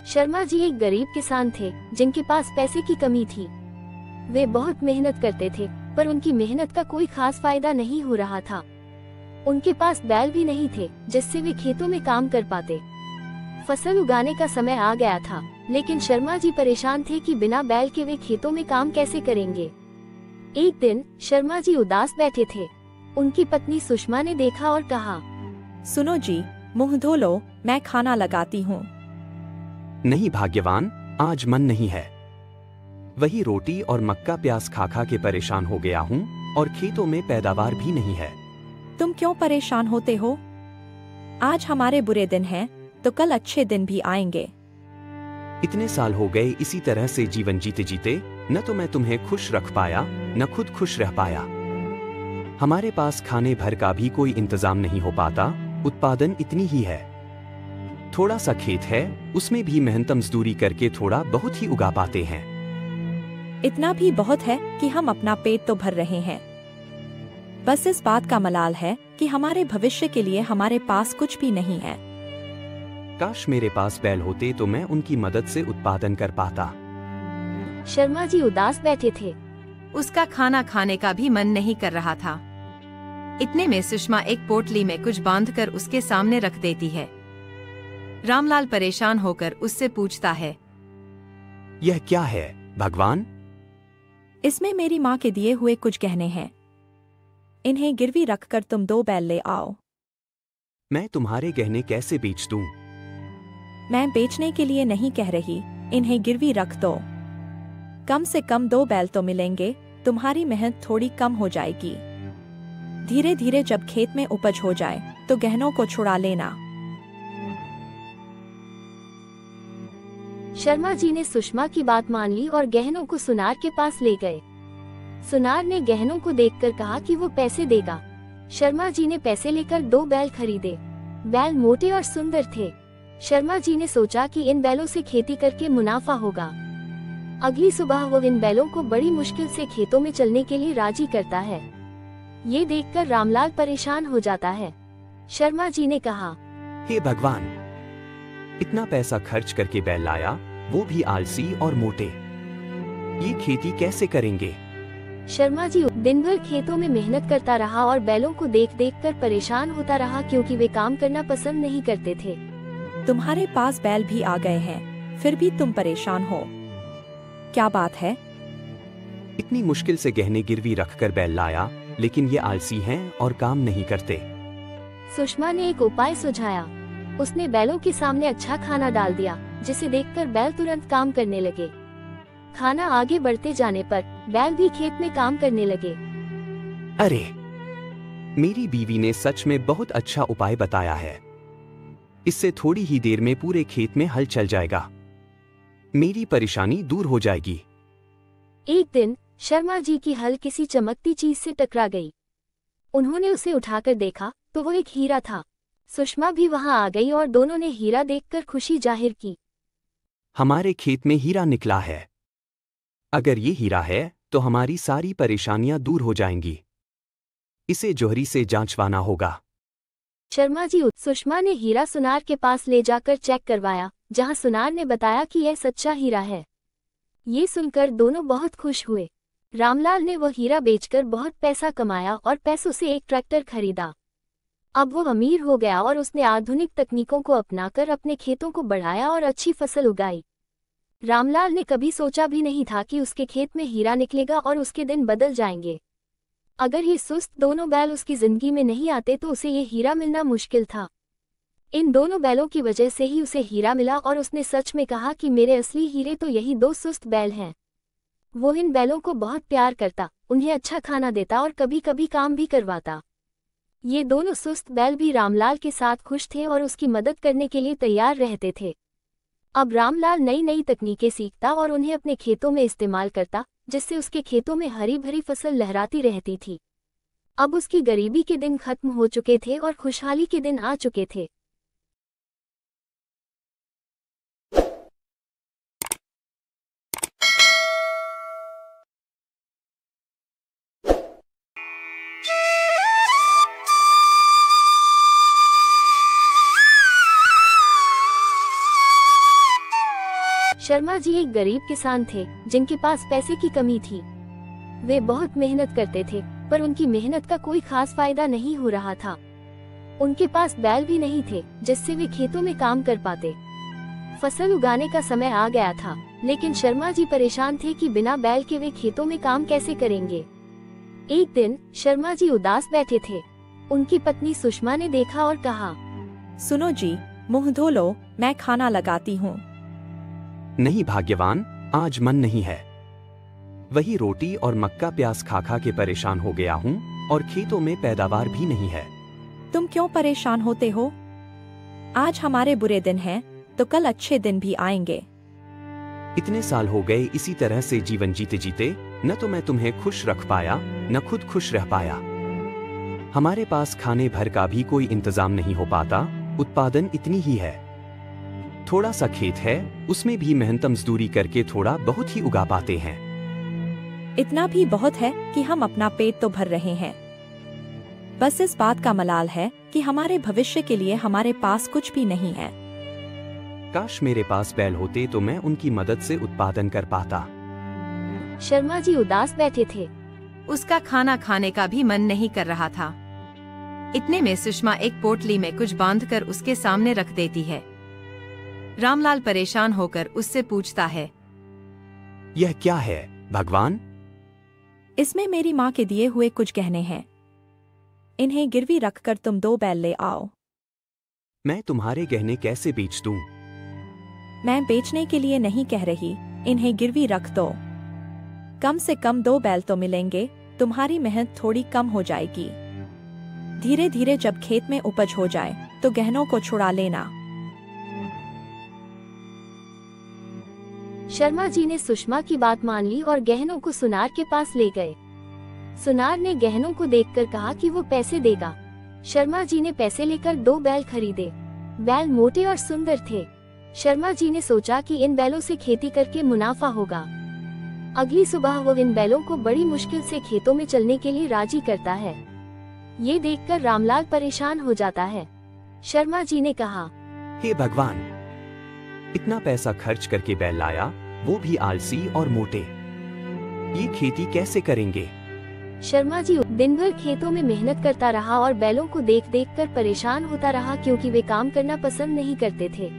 शर्मा जी एक गरीब किसान थे जिनके पास पैसे की कमी थी। वे बहुत मेहनत करते थे पर उनकी मेहनत का कोई खास फायदा नहीं हो रहा था। उनके पास बैल भी नहीं थे जिससे वे खेतों में काम कर पाते। फसल उगाने का समय आ गया था, लेकिन शर्मा जी परेशान थे कि बिना बैल के वे खेतों में काम कैसे करेंगे। एक दिन शर्मा जी उदास बैठे थे। उनकी पत्नी सुषमा ने देखा और कहा, सुनो जी, मुंह धो लो, मैं खाना लगाती हूँ। नहीं भाग्यवान, आज मन नहीं है। वही रोटी और मक्का प्याज खा खा के परेशान हो गया हूँ और खेतों में पैदावार भी नहीं है। तुम क्यों परेशान होते हो? आज हमारे बुरे दिन हैं, तो कल अच्छे दिन भी आएंगे। इतने साल हो गए इसी तरह से जीवन जीते जीते, न तो मैं तुम्हें खुश रख पाया न खुद खुश रह पाया। हमारे पास खाने भर का भी कोई इंतजाम नहीं हो पाता। उत्पादन इतनी ही है। थोड़ा सा खेत है, उसमें भी मेहनत मजदूरी करके थोड़ा बहुत ही उगा पाते हैं। इतना भी बहुत है कि हम अपना पेट तो भर रहे हैं। बस इस बात का मलाल है कि हमारे भविष्य के लिए हमारे पास कुछ भी नहीं है। काश मेरे पास बैल होते तो मैं उनकी मदद से उत्पादन कर पाता। शर्मा जी उदास बैठे थे। उसका खाना खाने का भी मन नहीं कर रहा था। इतने में सुषमा एक पोटली में कुछ बांधकर उसके सामने रख देती है। रामलाल परेशान होकर उससे पूछता है, यह क्या है भगवान? इसमें मेरी माँ के दिए हुए कुछ गहने हैं। इन्हें गिरवी रखकर तुम 2 बैल ले आओ। मैं तुम्हारे गहने कैसे बेच दूं? मैं बेचने के लिए नहीं कह रही, इन्हें गिरवी रख दो। कम से कम 2 बैल तो मिलेंगे, तुम्हारी मेहनत थोड़ी कम हो जाएगी। धीरे धीरे जब खेत में उपज हो जाए तो गहनों को छुड़ा लेना। शर्मा जी ने सुषमा की बात मान ली और गहनों को सुनार के पास ले गए। सुनार ने गहनों को देखकर कहा कि वो पैसे देगा। शर्मा जी ने पैसे लेकर 2 बैल खरीदे। बैल मोटे और सुंदर थे। शर्मा जी ने सोचा कि इन बैलों से खेती करके मुनाफा होगा। अगली सुबह वो इन बैलों को बड़ी मुश्किल से खेतों में चलने के लिए राजी करता है। ये देखकर रामलाल परेशान हो जाता है। शर्मा जी ने कहा, हे भगवान, इतना पैसा खर्च करके बैल लाया, वो भी आलसी और मोटे। ये खेती कैसे करेंगे? शर्मा जी दिन भर खेतों में मेहनत करता रहा और बैलों को देख देख कर परेशान होता रहा, क्योंकि वे काम करना पसंद नहीं करते थे। तुम्हारे पास बैल भी आ गए हैं, फिर भी तुम परेशान हो। क्या बात है? इतनी मुश्किल से गहने गिरवी रखकर बैल लाया, लेकिन ये आलसी हैं और काम नहीं करते। सुषमा ने एक उपाय सुझाया। उसने बैलों के सामने अच्छा खाना डाल दिया, जिसे देखकर बैल तुरंत काम करने लगे। खाना आगे बढ़ते जाने पर बैल भी खेत में काम करने लगे। अरे, मेरी बीवी ने सच में बहुत अच्छा उपाय बताया है। इससे थोड़ी ही देर में पूरे खेत में हल चल जाएगा। मेरी परेशानी दूर हो जाएगी। एक दिन शर्मा जी की हल किसी चमकती चीज से टकरा गई। उन्होंने उसे उठाकर देखा तो वो एक हीरा था। सुषमा भी वहां आ गई और दोनों ने हीरा देखकर खुशी जाहिर की। हमारे खेत में हीरा निकला है। अगर ये हीरा है तो हमारी सारी परेशानियां दूर हो जाएंगी। इसे जौहरी से जांचवाना होगा। शर्मा जी सुषमा ने हीरा सुनार के पास ले जाकर चेक करवाया, जहां सुनार ने बताया कि यह सच्चा हीरा है। ये सुनकर दोनों बहुत खुश हुए। रामलाल ने वो हीरा बेचकर बहुत पैसा कमाया और पैसों से एक ट्रैक्टर खरीदा। अब वो अमीर हो गया और उसने आधुनिक तकनीकों को अपनाकर अपने खेतों को बढ़ाया और अच्छी फसल उगाई। रामलाल ने कभी सोचा भी नहीं था कि उसके खेत में हीरा निकलेगा और उसके दिन बदल जाएंगे। अगर ये सुस्त दोनों बैल उसकी जिंदगी में नहीं आते तो उसे ये हीरा मिलना मुश्किल था। इन दोनों बैलों की वजह से ही उसे हीरा मिला और उसने सच में कहा कि मेरे असली हीरे तो यही 2 सुस्त बैल हैं। वो इन बैलों को बहुत प्यार करता, उन्हें अच्छा खाना देता और कभी कभी काम भी करवाता। ये दोनों सुस्त बैल भी रामलाल के साथ खुश थे और उसकी मदद करने के लिए तैयार रहते थे। अब रामलाल नई नई तकनीकें सीखता और उन्हें अपने खेतों में इस्तेमाल करता, जिससे उसके खेतों में हरी भरी फसल लहराती रहती थी। अब उसकी गरीबी के दिन खत्म हो चुके थे और खुशहाली के दिन आ चुके थे। शर्मा जी एक गरीब किसान थे जिनके पास पैसे की कमी थी। वे बहुत मेहनत करते थे पर उनकी मेहनत का कोई खास फायदा नहीं हो रहा था। उनके पास बैल भी नहीं थे जिससे वे खेतों में काम कर पाते। फसल उगाने का समय आ गया था लेकिन शर्मा जी परेशान थे कि बिना बैल के वे खेतों में काम कैसे करेंगे। एक दिन शर्मा जी उदास बैठे थे। उनकी पत्नी सुषमा ने देखा और कहा, सुनो जी, मुंह धो लो, मैं खाना लगाती हूँ। नहीं भाग्यवान, आज मन नहीं है। वही रोटी और मक्का प्याज खा खा के परेशान हो गया हूँ और खेतों में पैदावार भी नहीं है। तुम क्यों परेशान होते हो? आज हमारे बुरे दिन हैं, तो कल अच्छे दिन भी आएंगे। इतने साल हो गए इसी तरह से जीवन जीते जीते, न तो मैं तुम्हें खुश रख पाया न खुद खुश रह पाया। हमारे पास खाने भर का भी कोई इंतजाम नहीं हो पाता, उत्पादन इतनी ही है। थोड़ा सा खेत है, उसमें भी मेहनत मजदूरी करके थोड़ा बहुत ही उगा पाते हैं। इतना भी बहुत है कि हम अपना पेट तो भर रहे हैं। बस इस बात का मलाल है कि हमारे भविष्य के लिए हमारे पास कुछ भी नहीं है। काश मेरे पास बैल होते तो मैं उनकी मदद से उत्पादन कर पाता। शर्मा जी उदास बैठे थे। उसका खाना खाने का भी मन नहीं कर रहा था। इतने में सुषमा एक पोटली में कुछ बांधकर उसके सामने रख देती है। रामलाल परेशान होकर उससे पूछता है, यह क्या है भगवान? इसमें मेरी माँ के दिए हुए कुछ गहने हैं। इन्हें गिरवी रखकर तुम 2 बैल ले आओ। मैं तुम्हारे गहने कैसे बेच दूं? मैं बेचने के लिए नहीं कह रही, इन्हें गिरवी रख दो। कम से कम 2 बैल तो मिलेंगे, तुम्हारी मेहनत थोड़ी कम हो जाएगी। धीरे धीरे जब खेत में उपज हो जाए तो गहनों को छुड़ा लेना। शर्मा जी ने सुषमा की बात मान ली और गहनों को सुनार के पास ले गए। सुनार ने गहनों को देखकर कहा कि वो पैसे देगा। शर्मा जी ने पैसे लेकर 2 बैल खरीदे। बैल मोटे और सुंदर थे। शर्मा जी ने सोचा कि इन बैलों से खेती करके मुनाफा होगा। अगली सुबह वो इन बैलों को बड़ी मुश्किल से खेतों में चलने के लिए राजी करता है। ये देखकर रामलाल परेशान हो जाता है। शर्मा जी ने कहा, हे भगवान, इतना पैसा खर्च करके बैल लाया, वो भी आलसी और मोटे। ये खेती कैसे करेंगे? शर्मा जी दिन भर खेतों में मेहनत करता रहा और बैलों को देख देख कर परेशान होता रहा क्योंकि वे काम करना पसंद नहीं करते थे।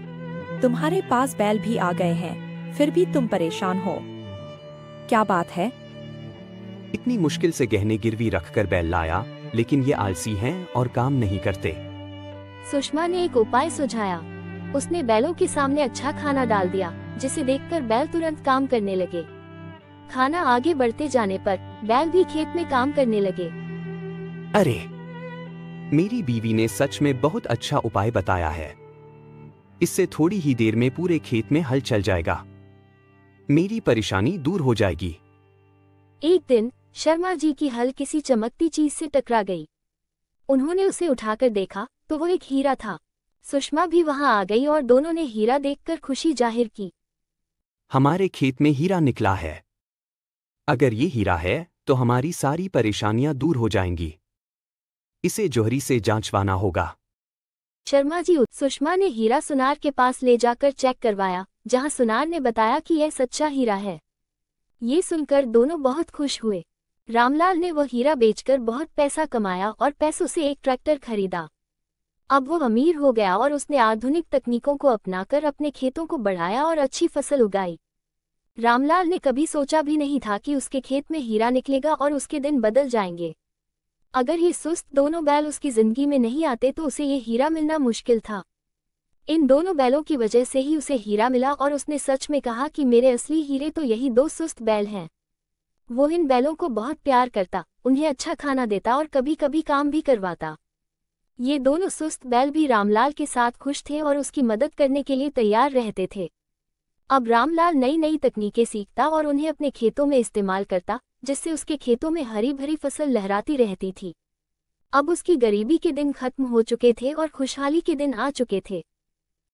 तुम्हारे पास बैल भी आ गए हैं, फिर भी तुम परेशान हो। क्या बात है? इतनी मुश्किल से गहने गिरवी रखकर बैल लाया, लेकिन ये आलसी हैं और काम नहीं करते। सुषमा ने एक उपाय सुझाया। उसने बैलों के सामने अच्छा खाना डाल दिया, जिसे देखकर बैल तुरंत काम करने लगे। खाना आगे बढ़ते जाने पर बैल भी खेत में काम करने लगे। अरे, मेरी बीवी ने सच में बहुत अच्छा उपाय बताया है। इससे थोड़ी ही देर में पूरे खेत में हल चल जाएगा। मेरी परेशानी दूर हो जाएगी। एक दिन शर्मा जी की हल किसी चमकती चीज से टकरा गई। उन्होंने उसे उठाकर देखा तो वो एक हीरा था। सुषमा भी वहां आ गई और दोनों ने हीरा देखकर खुशी जाहिर की। हमारे खेत में हीरा निकला है। अगर ये हीरा है तो हमारी सारी परेशानियां दूर हो जाएंगी। इसे जौहरी से जांचवाना होगा। शर्मा जी सुषमा ने हीरा सुनार के पास ले जाकर चेक करवाया, जहां सुनार ने बताया कि यह सच्चा हीरा है। ये सुनकर दोनों बहुत खुश हुए। रामलाल ने वो हीरा बेचकर बहुत पैसा कमाया और पैसों से एक ट्रैक्टर खरीदा। अब वो अमीर हो गया और उसने आधुनिक तकनीकों को अपनाकर अपने खेतों को बढ़ाया और अच्छी फसल उगाई। रामलाल ने कभी सोचा भी नहीं था कि उसके खेत में हीरा निकलेगा और उसके दिन बदल जाएंगे। अगर ये सुस्त दोनों बैल उसकी जिंदगी में नहीं आते तो उसे ये हीरा मिलना मुश्किल था। इन दोनों बैलों की वजह से ही उसे हीरा मिला और उसने सच में कहा कि मेरे असली हीरे तो यही 2 सुस्त बैल हैं। वो इन बैलों को बहुत प्यार करता, उन्हें अच्छा खाना देता और कभी कभी काम भी करवाता। ये दोनों सुस्त बैल भी रामलाल के साथ खुश थे और उसकी मदद करने के लिए तैयार रहते थे। अब रामलाल नई नई तकनीकें सीखता और उन्हें अपने खेतों में इस्तेमाल करता, जिससे उसके खेतों में हरी भरी फसल लहराती रहती थी। अब उसकी गरीबी के दिन खत्म हो चुके थे और खुशहाली के दिन आ चुके थे।